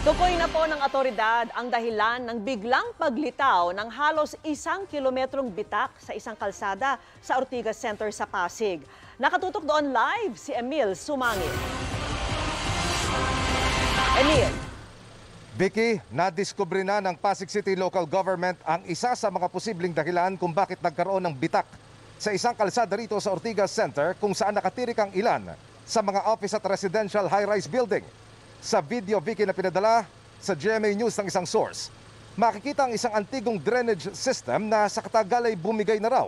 Tukoy na po ng otoridad ang dahilan ng biglang paglitaw ng halos 1 kilometrong bitak sa isang kalsada sa Ortigas Center sa Pasig. Nakatutok doon live si Emil Sumangit. Emil. Vicky, nadiskubre na ng Pasig City Local Government ang isa sa mga posibleng dahilan kung bakit nagkaroon ng bitak sa isang kalsada rito sa Ortigas Center kung saan nakatirik ang ilan sa mga office at residential high-rise building. Sa video, Vicky, na pinadala sa GMA News ng isang source, makikita ang isang antigong drainage system na sa katagal ay bumigay na raw.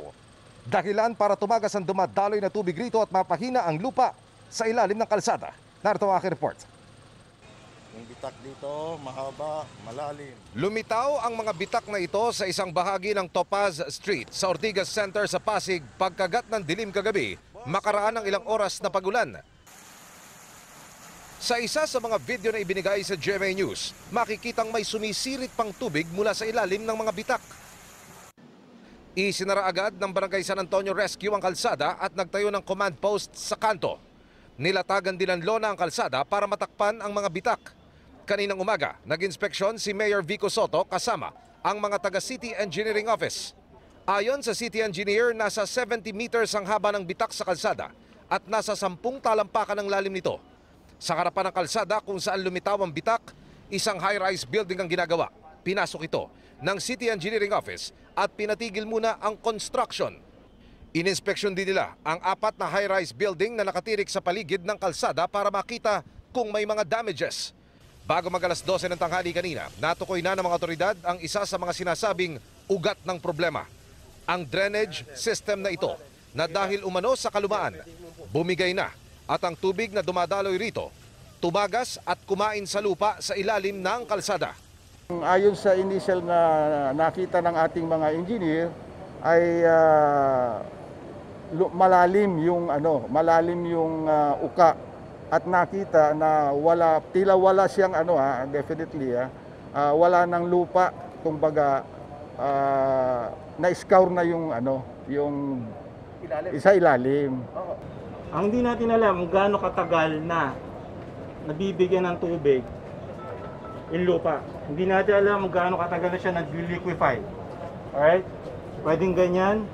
Dahilan para tumagas ang dumadaloy na tubig rito at mapahina ang lupa sa ilalim ng kalsada. Narito ang aking report. Yung bitak dito, mahaba, malalim. Lumitaw ang mga bitak na ito sa isang bahagi ng Topaz Street sa Ortigas Center sa Pasig pagkagat ng dilim kagabi, makaraan ng ilang oras na pagulan. Sa isa sa mga video na ibinigay sa GMA News, makikitang may sumisirit pang tubig mula sa ilalim ng mga bitak. Isinara agad ng Barangay San Antonio Rescue ang kalsada at nagtayo ng command post sa kanto. Nilatagan din ng lona ang kalsada para matakpan ang mga bitak. Kaninang umaga, nag-inspeksyon si Mayor Vico Soto kasama ang mga taga City Engineering Office. Ayon sa City Engineer, nasa 70 meters ang haba ng bitak sa kalsada at nasa 10 talampakan ang lalim nito. Sa harapan ng kalsada kung saan lumitaw ang bitak, isang high-rise building ang ginagawa. Pinasok ito ng City Engineering Office at pinatigil muna ang construction. Ininspeksyon din nila ang 4 na high-rise building na nakatirik sa paligid ng kalsada para makita kung may mga damages. Bago mag-alas 12 ng tanghali kanina, natukoy na ng mga otoridad ang isa sa mga sinasabing ugat ng problema. Ang drainage system na ito na dahil umano sa kalumaan, bumigay na at ang tubig na dumadaloy rito, tumagas at kumain sa lupa sa ilalim ng kalsada. Ayon sa initial na nakita ng ating mga engineer ay malalim yung uka at nakita na wala siyang definitely wala ng lupa, kumbaga na-scour na yung ilalim. Ang hindi natin alam kung gaano katagal na nabibigyan ng tubig yung lupa. Hindi natin alam kung gaano katagal na siya nag-liquefy. Alright? Pwedeng ganyan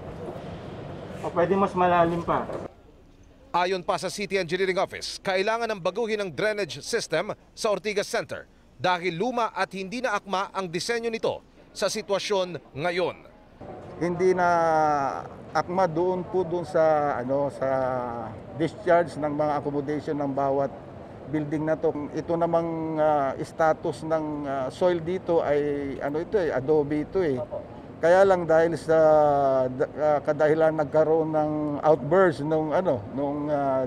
o pwedeng mas malalim pa. Ayon pa sa City Engineering Office, kailangan ng baguhin ang drainage system sa Ortigas Center dahil luma at hindi na akma ang disenyo nito sa sitwasyon ngayon. Hindi na akma doon sa sa discharge ng mga accommodation ng bawat building na to. Ito namang status ng soil dito ay adobe ito eh. Kaya lang dahil sa kadahilan nagkaroon ng outburst nung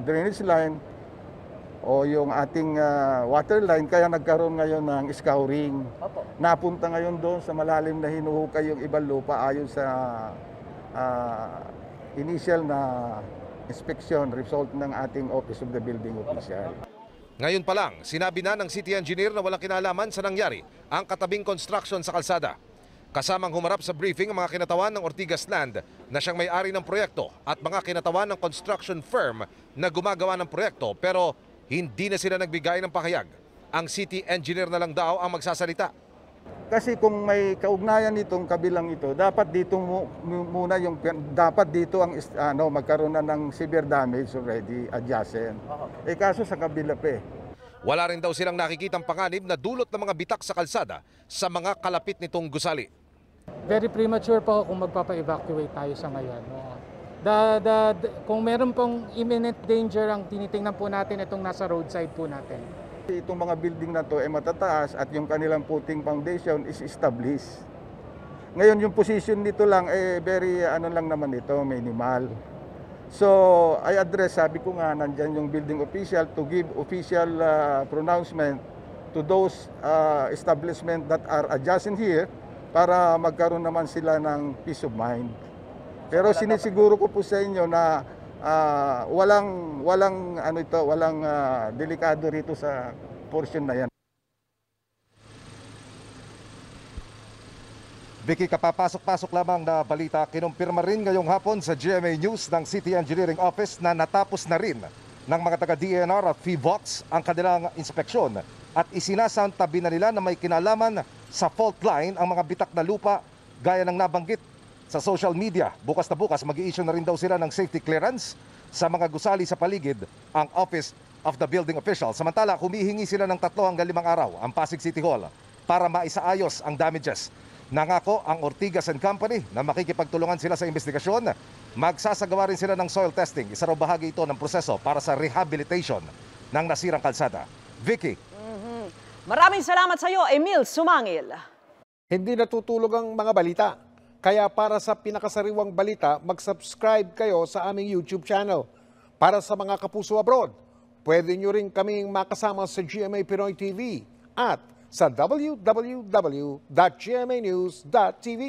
drainage line o yung ating water line, kaya nagkaroon ngayon ng scouring. Napunta ngayon doon sa malalim na hinuhukay yung ibang lupa ayon sa initial na inspection result ng ating Office of the Building Official. Ngayon pa lang, sinabi na ng City Engineer na walang kinalaman sa nangyari ang katabing construction sa kalsada. Kasamang humarap sa briefing ang mga kinatawan ng Ortigas Land na siyang may-ari ng proyekto at mga kinatawan ng construction firm na gumagawa ng proyekto pero hindi na sila nagbigay ng pahayag. Ang City Engineer na lang daw ang magsasalita. Kasi kung may kaugnayan nitong kabilang ito, dapat dito muna ang magkaroon na ng severe damage already adjacent. Kaso sa kabila pa eh. Wala rin daw silang nakikitang panganib na dulot ng mga bitak sa kalsada sa mga kalapit nitong gusali. Very premature po kung magpapa-evacuate tayo sa ngayon. Kung meron pong imminent danger, ang tinitingnan po natin itong nasa roadside po natin. Itong mga building na to ay matataas at yung kanilang footing foundation is established. Ngayon yung position nito lang very lang naman ito, minimal. So I address, sabi ko nga, nandyan yung building official to give official pronouncement to those establishment that are adjacent here para magkaroon naman sila ng peace of mind. Pero sinisiguro ko po sa inyo na walang delikado rito sa portion na yan. Vicky, kapapasok-pasok lamang na balita, kinumpirma rin ngayong hapon sa GMA News ng City Engineering Office na natapos na rin ng mga taga-DNR at PHIVOLCS ang kanilang inspeksyon at isinasantabi na nila na may kinalaman sa fault line ang mga bitak na lupa gaya ng nabanggit sa social media. Bukas na bukas mag-i-issue na rin daw sila ng safety clearance sa mga gusali sa paligid ang Office of the Building Official. Samantala, humihingi sila ng 3 hanggang 5 araw ang Pasig City Hall para maisaayos ang damages. Nangako ang Ortigas and Company na makikipagtulungan sila sa investigasyon. Magsasagawa rin sila ng soil testing. Isa raw bahagi ito ng proseso para sa rehabilitation ng nasirang kalsada. Vicky. Maraming salamat sa iyo, Emil Sumangil. Hindi natutulog ang mga balita. Kaya para sa pinakasariwang balita, mag-subscribe kayo sa aming YouTube channel. Para sa mga kapuso abroad, pwede nyo rin kaming makasama sa GMA Pinoy TV at sa www.gmanews.tv.